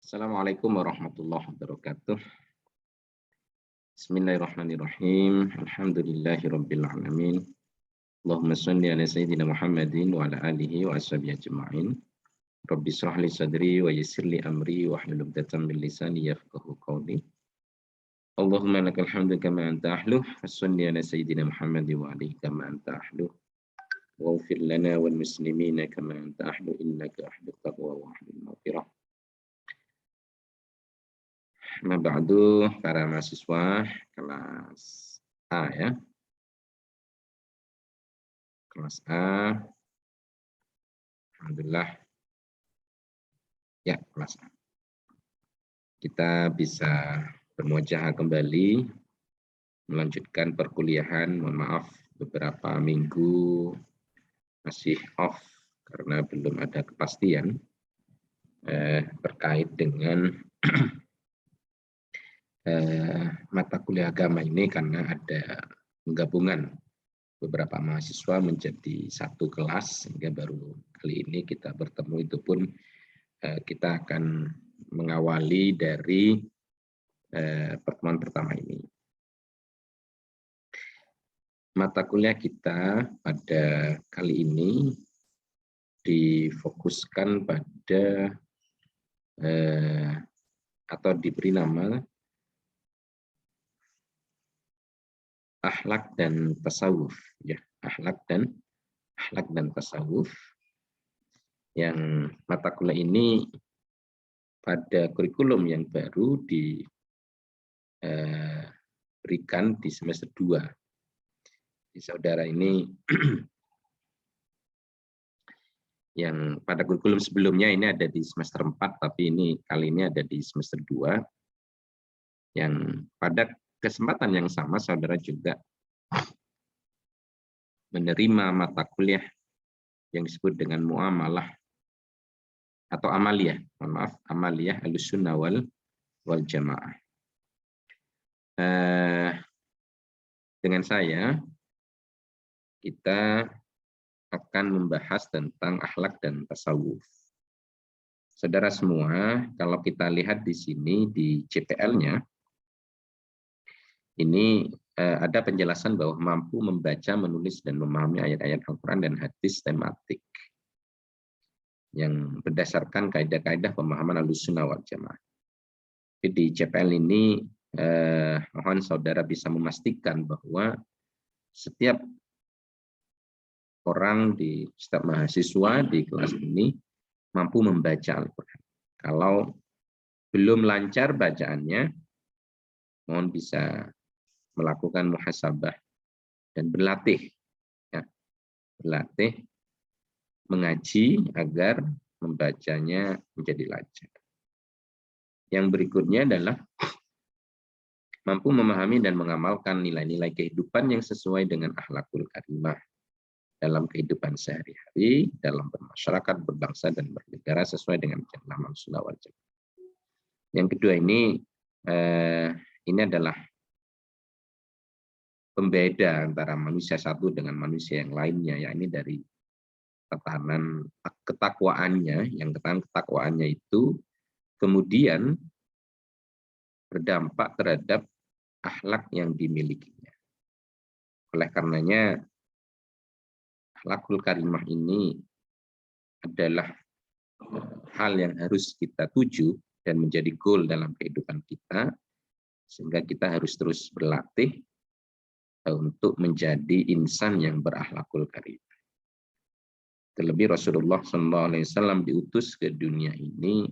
Assalamualaikum warahmatullahi wabarakatuh. Bismillahirrahmanirrahim. Alhamdulillahirabbil alamin. Allahumma shalli ala sayyidina Muhammadin wa ala alihi wa ashabihi ajma'in. Rabbi shrah li sadri wa yassir li amri wa hlul 'uqdatam min lisani yafqahu qawli. Allahumma lakal hamdu kama anta ahluh. Wassalli ala sayyidina Muhammadin wa alihi kama anta ahluh. Waghfir lana wal muslimina kama anta ahluh innaka ahlul taqwa wa ahlul maghfirah. Nah, ba'du para mahasiswa kelas A ya. Kelas A. Alhamdulillah. Ya, kelas A. Kita bisa bermuajahah kembali melanjutkan perkuliahan. Mohon maaf beberapa minggu masih off karena belum ada kepastian terkait dengan mata kuliah agama ini, karena ada penggabungan beberapa mahasiswa menjadi satu kelas, sehingga baru kali ini kita bertemu. Itu pun kita akan mengawali dari pertemuan pertama ini. Mata kuliah kita pada kali ini difokuskan pada atau diberi nama akhlak dan tasawuf, ya, akhlak dan tasawuf. Yang mata kuliah ini pada kurikulum yang baru diberikan di semester 2. Di saudara ini yang pada kurikulum sebelumnya ini ada di semester 4, tapi ini kali ini ada di semester 2. Yang pada kesempatan yang sama saudara juga menerima mata kuliah yang disebut dengan muamalah atau amaliyah, amaliyah Ahlussunnah wal Jamaah. Dengan saya kita akan membahas tentang akhlak dan tasawuf. Saudara semua, kalau kita lihat di sini di CPL-nya, ini ada penjelasan bahwa mampu membaca, menulis, dan memahami ayat-ayat Al-Quran dan hadis tematik yang berdasarkan kaidah-kaidah pemahaman Ahlussunnah wal Jamaah. Di CPL ini mohon saudara bisa memastikan bahwa setiap orang setiap mahasiswa di kelas ini mampu membaca Al-Quran. Kalau belum lancar bacaannya, mohon bisa melakukan muhasabah dan berlatih, ya, berlatih mengaji agar membacanya menjadi lancar. Yang berikutnya adalah mampu memahami dan mengamalkan nilai-nilai kehidupan yang sesuai dengan akhlakul karimah dalam kehidupan sehari-hari, dalam bermasyarakat, berbangsa, dan bernegara sesuai dengan ajaran Ahlussunnah wal Jamaah. Yang kedua ini adalah pembeda antara manusia satu dengan manusia yang lainnya, yakni dari ketahanan ketakwaannya, yang ketakwaannya itu kemudian berdampak terhadap akhlak yang dimilikinya. Oleh karenanya, akhlakul karimah ini adalah hal yang harus kita tuju dan menjadi goal dalam kehidupan kita, sehingga kita harus terus berlatih untuk menjadi insan yang berakhlakul karimah. Terlebih Rasulullah SAW diutus ke dunia ini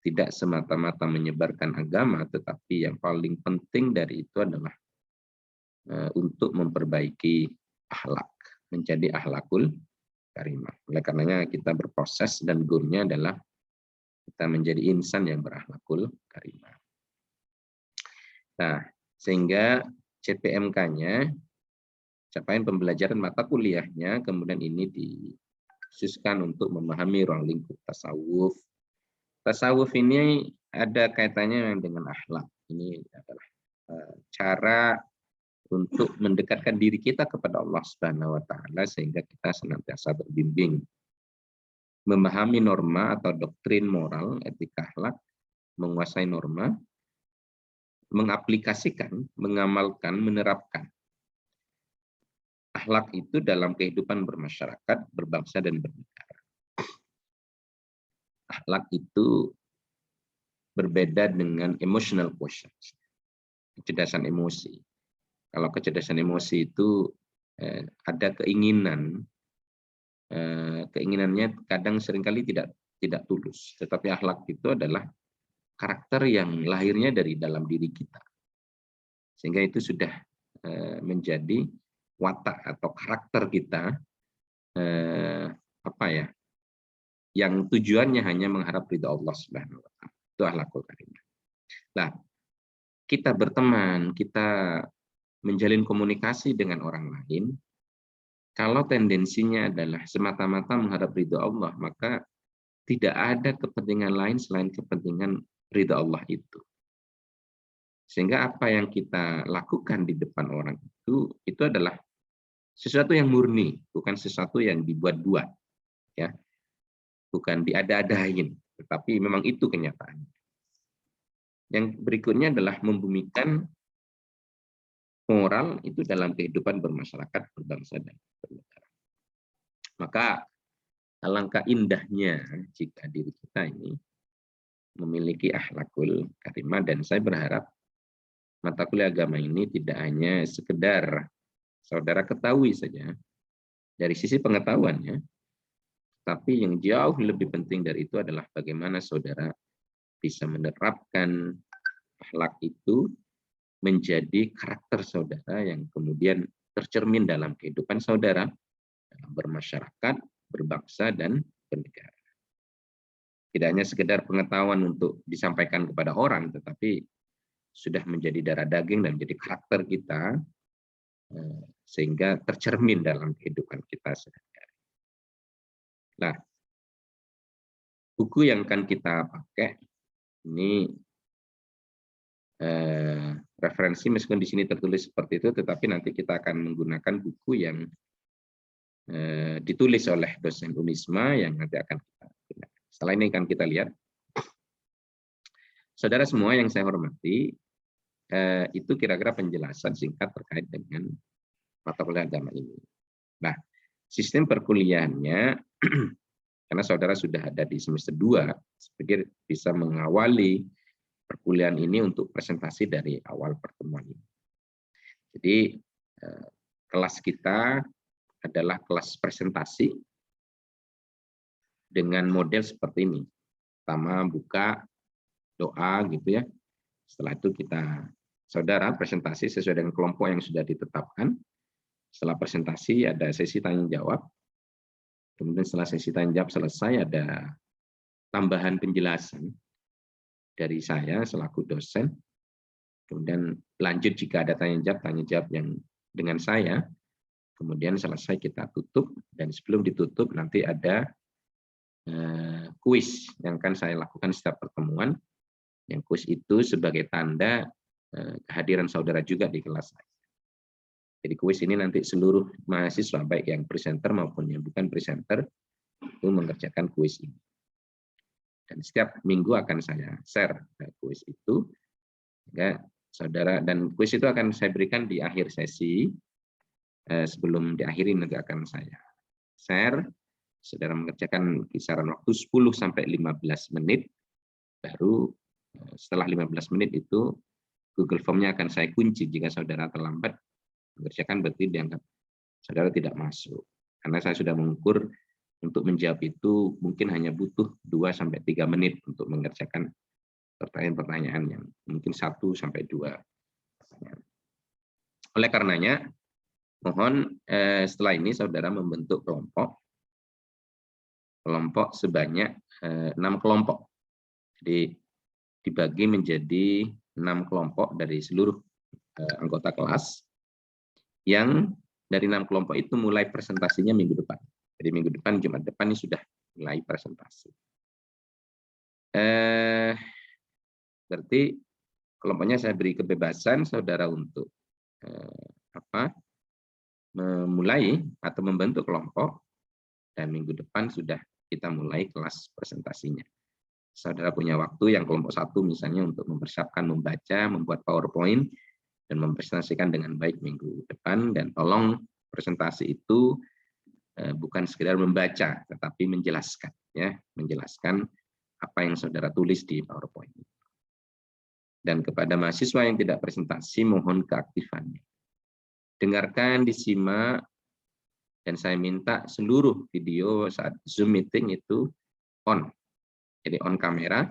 tidak semata-mata menyebarkan agama, tetapi yang paling penting dari itu adalah untuk memperbaiki akhlak, menjadi akhlakul karimah. Oleh karenanya kita berproses dan goalnya adalah kita menjadi insan yang berakhlakul karimah. Nah, sehingga CPMK-nya, capaian pembelajaran mata kuliahnya, kemudian ini dikhususkan untuk memahami ruang lingkup tasawuf. Tasawuf ini ada kaitannya dengan akhlak. Ini adalah cara untuk mendekatkan diri kita kepada Allah Subhanahu wa Ta'ala, sehingga kita senantiasa terbimbing memahami norma atau doktrin moral, etika akhlak menguasai norma, mengaplikasikan, mengamalkan, menerapkan akhlak itu dalam kehidupan bermasyarakat, berbangsa, dan bernegara. Akhlak itu berbeda dengan emotional quotient, kecerdasan emosi. Kalau kecerdasan emosi itu ada keinginannya kadang seringkali tidak tulus, tetapi akhlak itu adalah karakter yang lahirnya dari dalam diri kita, sehingga itu sudah menjadi watak atau karakter kita, yang tujuannya hanya mengharap ridha Allah Subhanahu wa Ta'ala. Itu akhlakul karimah. Nah, kita berteman, kita menjalin komunikasi dengan orang lain, kalau tendensinya adalah semata-mata mengharap ridha Allah, maka tidak ada kepentingan lain selain kepentingan ridha Allah itu. Sehingga apa yang kita lakukan di depan orang itu adalah sesuatu yang murni, bukan sesuatu yang dibuat-buat, ya, bukan diada-adain, tetapi memang itu kenyataannya. Yang berikutnya adalah membumikan moral itu dalam kehidupan bermasyarakat, berbangsa, dan bernegara. Maka alangkah indahnya jika diri kita ini memiliki akhlakul karimah, dan saya berharap mata kuliah agama ini tidak hanya sekedar saudara ketahui saja dari sisi pengetahuannya, tapi yang jauh lebih penting dari itu adalah bagaimana saudara bisa menerapkan akhlak itu menjadi karakter saudara yang kemudian tercermin dalam kehidupan saudara, dalam bermasyarakat, berbangsa, dan bernegara. Tidak hanya sekedar pengetahuan untuk disampaikan kepada orang, tetapi sudah menjadi darah daging dan menjadi karakter kita, sehingga tercermin dalam kehidupan kita sehari-hari. Nah, buku yang akan kita pakai ini referensi, meskipun di sini tertulis seperti itu, tetapi nanti kita akan menggunakan buku yang ditulis oleh dosen Unisma yang nanti akan kita gunakan. Setelah ini akan kita lihat. Saudara semua yang saya hormati, itu kira-kira penjelasan singkat terkait dengan mata kuliah agama ini. Nah, sistem perkuliahannya, karena saudara sudah ada di semester 2, saya pikir bisa mengawali perkuliahan ini untuk presentasi dari awal pertemuan ini. Jadi kelas kita adalah kelas presentasi dengan model seperti ini. Pertama buka, doa gitu ya. Setelah itu saudara presentasi sesuai dengan kelompok yang sudah ditetapkan. Setelah presentasi ada sesi tanya jawab. Kemudian setelah sesi tanya jawab selesai ada tambahan penjelasan dari saya selaku dosen. Kemudian lanjut jika ada tanya jawab yang dengan saya. Kemudian selesai kita tutup, dan sebelum ditutup nanti ada kuis yang akan saya lakukan setiap pertemuan. Yang kuis itu sebagai tanda kehadiran saudara juga di kelas saya. Jadi kuis ini nanti seluruh mahasiswa baik yang presenter maupun yang bukan presenter itu mengerjakan kuis ini. Dan setiap minggu akan saya share kuis itu. Ya, saudara, dan kuis itu akan saya berikan di akhir sesi. Sebelum diakhiri nanti akan saya share. Saudara mengerjakan kisaran waktu 10 sampai 15 menit. Baru setelah 15 menit itu Google Form-nya akan saya kunci. Jika saudara terlambat mengerjakan berarti dianggap saudara tidak masuk. Karena saya sudah mengukur untuk menjawab itu mungkin hanya butuh 2 sampai 3 menit untuk mengerjakan pertanyaan-pertanyaan yang mungkin 1 sampai 2 pertanyaan. Oleh karenanya mohon setelah ini saudara membentuk kelompok sebanyak 6 kelompok. Jadi dibagi menjadi 6 kelompok dari seluruh anggota kelas, yang dari 6 kelompok itu mulai presentasinya minggu depan. Jadi minggu depan, Jumat depan ini sudah mulai presentasi. Berarti kelompoknya saya beri kebebasan saudara untuk memulai atau membentuk kelompok, dan minggu depan sudah kita mulai kelas presentasinya. saudara punya waktu yang kelompok 1 misalnya untuk mempersiapkan membaca, membuat PowerPoint, dan mempresentasikan dengan baik minggu depan, dan tolong presentasi itu bukan sekedar membaca, tetapi menjelaskan, ya, menjelaskan apa yang saudara tulis di PowerPoint. Dan kepada mahasiswa yang tidak presentasi, mohon keaktifannya. Dengarkan, disimak, dan saya minta seluruh video saat Zoom meeting itu on. Jadi on kamera,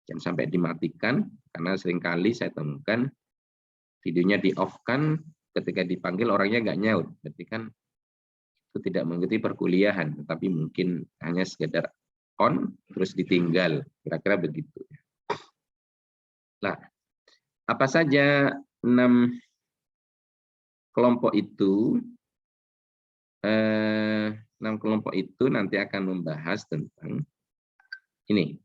jangan sampai dimatikan, karena seringkali saya temukan videonya di-off-kan ketika dipanggil orangnya nggak nyaut. Berarti kan itu tidak mengikuti perkuliahan, tetapi mungkin hanya sekedar on, terus ditinggal. Kira-kira begitu. Nah, apa saja 6 kelompok itu? 6 kelompok itu nanti akan membahas tentang ini.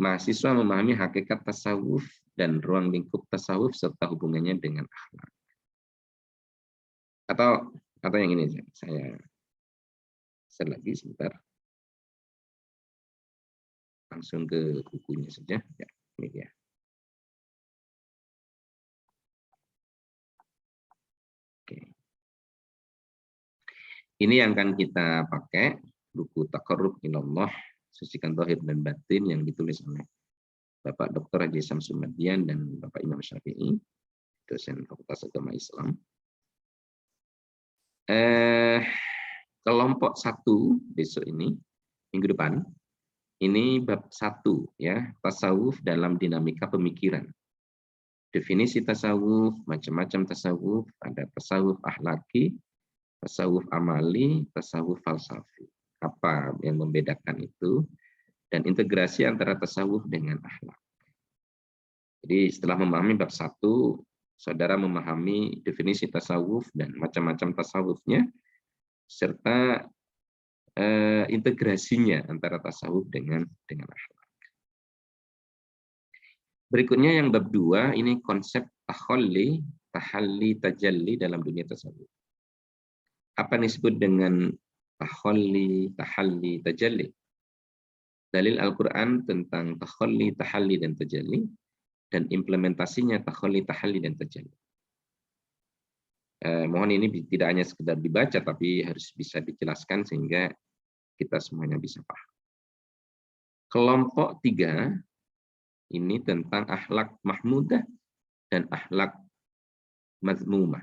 Mahasiswa memahami hakikat tasawuf dan ruang lingkup tasawuf serta hubungannya dengan akhlak. Atau yang ini saya share lagi sebentar. Langsung ke bukunya saja. Ya, ini dia. Oke. Ini yang akan kita pakai, buku Taqarrub Ilallah, Sucikan Zahir dan Batin, yang ditulis oleh Bapak Dr. Haji Samsul Madian dan Bapak Imam Syafi'i, dosen Fakultas Agama Islam. Kelompok 1 besok ini, minggu depan, ini bab 1, ya, tasawuf dalam dinamika pemikiran. Definisi tasawuf, macam-macam tasawuf, ada tasawuf akhlaki, tasawuf amali, tasawuf falsafi. Apa yang membedakan itu? Dan integrasi antara tasawuf dengan akhlak. Jadi setelah memahami bab 1, saudara memahami definisi tasawuf dan macam-macam tasawufnya, serta integrasinya antara tasawuf dengan akhlak. Berikutnya yang bab 2, ini konsep tahalli, tajalli dalam dunia tasawuf. Apa yang disebut dengan tahalli, tajalli? Dalil Al-Quran tentang tahalli, dan tajalli, dan implementasinya tahalli, dan tajalli. Mohon ini tidak hanya sekedar dibaca, tapi harus bisa dijelaskan sehingga kita semuanya bisa paham. Kelompok 3 ini tentang akhlak mahmudah dan akhlak mazmumah.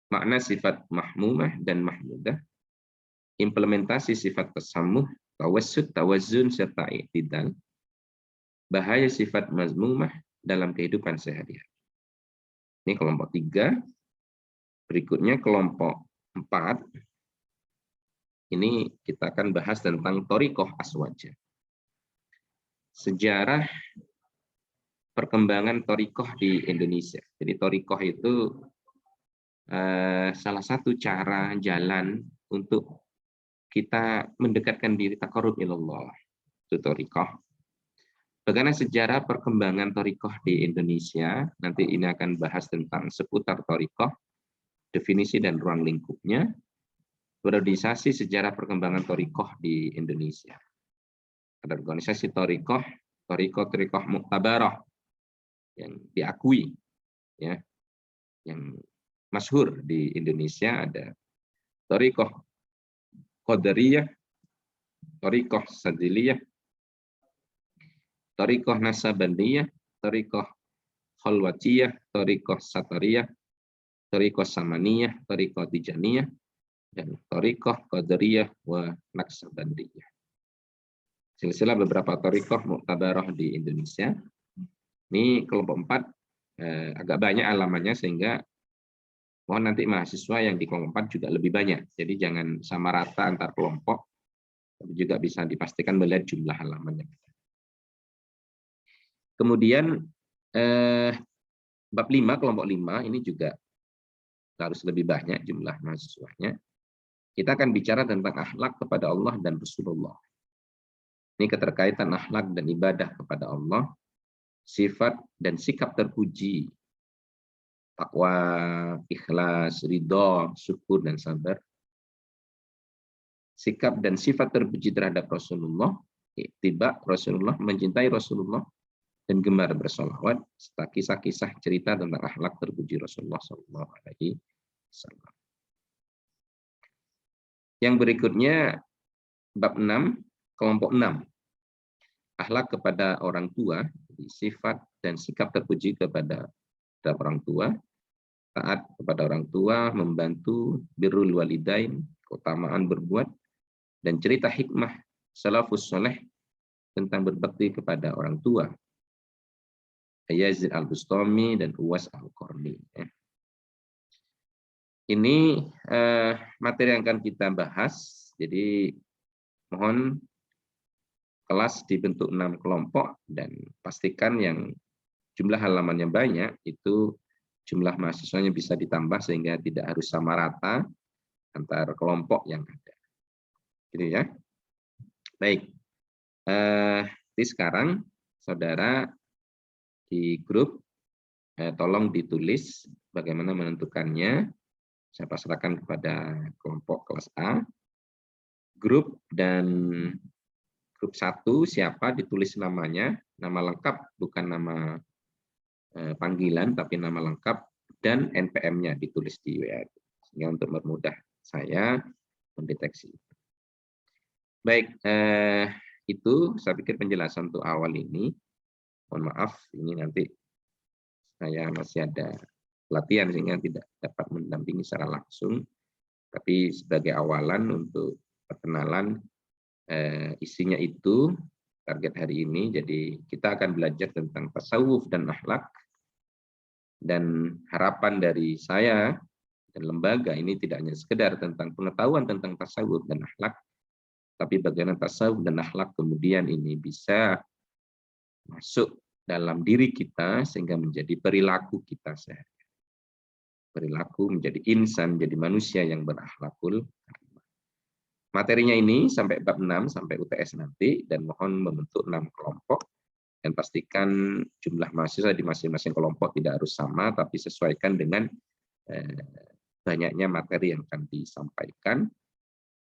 Makna sifat mahmumah dan mahmudah, implementasi sifat tasammuh, tawassut, tawazun, serta i'tidal, bahaya sifat mazmumah dalam kehidupan sehari-hari. Ini kelompok 3. Berikutnya kelompok 4. Ini kita akan bahas tentang thariqah aswajah. Sejarah perkembangan thariqah di Indonesia. Jadi thariqah itu salah satu cara jalan untuk kita mendekatkan diri taqarrub ilallah. Itu thariqah. Bagaimana sejarah perkembangan thariqah di Indonesia? Nanti ini akan bahas tentang seputar thariqah, definisi dan ruang lingkupnya, periodisasi sejarah perkembangan thariqah di Indonesia. Ada organisasi thariqah muktabarah yang diakui, ya, yang masyhur di Indonesia. Ada thariqah qadariyah, thariqah sadiliyah, thariqah nasabandiyah, thariqah khalwatiyah, thariqah satariyah, thariqah samaniyah, thariqah tijaniyah, dan thariqah qadariyah wa naksabandiyah. Silsilah beberapa thariqah muktabarah di Indonesia. Ini kelompok 4 agak banyak alamannya, sehingga mohon nanti mahasiswa yang di kelompok 4 juga lebih banyak. Jadi jangan sama rata antar kelompok, tapi juga bisa dipastikan melihat jumlah halamannya. Kemudian bab 5, kelompok 5 ini juga harus lebih banyak jumlah mahasiswanya. Kita akan bicara tentang akhlak kepada Allah dan Rasulullah. Ini keterkaitan akhlak dan ibadah kepada Allah, sifat dan sikap terpuji, takwa, ikhlas, ridho, syukur, dan sabar. Sikap dan sifat terpuji terhadap Rasulullah, ittiba Rasulullah, mencintai Rasulullah dan gemar bersolawat, serta kisah-kisah cerita tentang akhlak terpuji Rasulullah Shallallahu Alaihi Wasallam. Yang berikutnya bab 6, kelompok 6. Akhlak kepada orang tua, sifat dan sikap terpuji kepada orang tua, taat kepada orang tua, membantu, birrul walidain, keutamaan berbuat, dan cerita hikmah salafus soleh tentang berbakti kepada orang tua. Yazid al-Bustami dan Uwais al-Qarni. Ini materi yang akan kita bahas. Jadi mohon kelas dibentuk 6 kelompok dan pastikan yang jumlah halamannya banyak itu jumlah mahasiswanya bisa ditambah sehingga tidak harus sama rata antar kelompok yang ada. Gitu ya. Baik. Jadi sekarang saudara di grup tolong ditulis bagaimana menentukannya. Saya pasrahkan kepada kelompok kelas A. Grup dan grup 1 siapa ditulis namanya, nama lengkap bukan nama panggilan tapi nama lengkap, dan NPM-nya ditulis di WA sehingga untuk mempermudah saya mendeteksi. Baik, itu saya pikir penjelasan untuk awal ini. Mohon maaf ini nanti saya masih ada pelatihan sehingga tidak dapat mendampingi secara langsung, tapi sebagai awalan untuk perkenalan isinya itu target hari ini. Jadi kita akan belajar tentang tasawuf dan akhlak, dan harapan dari saya dan lembaga ini tidak hanya sekedar tentang pengetahuan tentang tasawuf dan akhlak, tapi bagaimana tasawuf dan akhlak kemudian ini bisa masuk dalam diri kita sehingga menjadi perilaku kita sehari. Perilaku menjadi insan, menjadi manusia yang berakhlakul karimah. Materinya ini sampai bab 6 sampai UTS nanti, dan mohon membentuk 6 kelompok dan pastikan jumlah mahasiswa di masing-masing kelompok tidak harus sama, tapi sesuaikan dengan banyaknya materi yang akan disampaikan.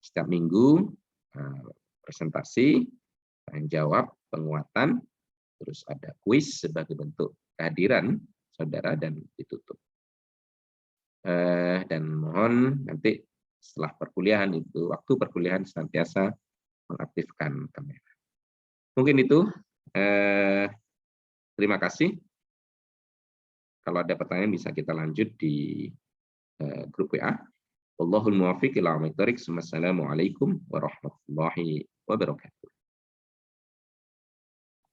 Setiap minggu presentasi, tanya jawab, penguatan, terus ada kuis sebagai bentuk kehadiran saudara dan ditutup. Dan mohon nanti setelah perkuliahan itu, waktu perkuliahan senantiasa mengaktifkan kamera. Mungkin itu. Terima kasih. Kalau ada pertanyaan bisa kita lanjut di grup WA. Wallahul muwaffiq ila aqwamit thoriq. Wassalamualaikum warahmatullahi wabarakatuh.